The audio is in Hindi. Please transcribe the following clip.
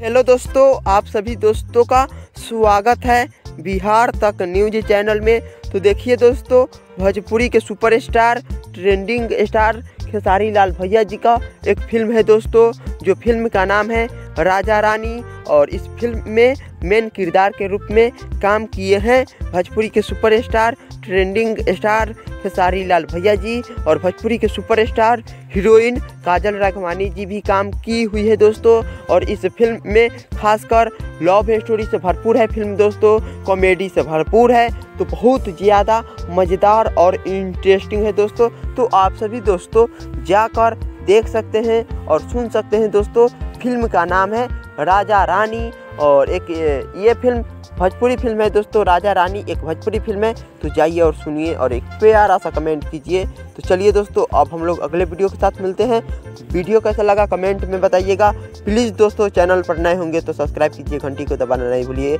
हेलो दोस्तों, आप सभी दोस्तों का स्वागत है बिहार तक न्यूज चैनल में। तो देखिए दोस्तों, भोजपुरी के superstar trending star Khesari Lal भैया जी का एक फिल्म है दोस्तों, जो फिल्म का नाम है राजा रानी। और इस फिल्म में मेन किरदार के रूप में काम किए हैं भोजपुरी के superstar trending star Khesari Lal भैया जी, और भोजपुरी के सुपरस्टार हीरोइन काजल राघवानी जी भी काम की हुई है दोस्तों। और इस फिल्म में खासकर लव स्टोरी से भरपूर है फिल्म दोस्तों, कॉमेडी से भरपूर है, तो बहुत ज़्यादा मज़ेदार और इंटरेस्टिंग है दोस्तों। तो आप सभी दोस्तों जाकर देख सकते हैं और सुन सकते हैं दोस्तों। फिल्म का नाम है राजा रानी, और एक ये फिल्म भोजपुरी फिल्म है दोस्तों। राजा रानी एक भोजपुरी फिल्म है, तो जाइए और सुनिए और एक प्यारा सा कमेंट कीजिए। तो चलिए दोस्तों, अब हम लोग अगले वीडियो के साथ मिलते हैं। वीडियो कैसा लगा कमेंट में बताइएगा। प्लीज़ दोस्तों, चैनल पर नए होंगे तो सब्सक्राइब कीजिए, घंटी को दबाना नहीं भूलिए।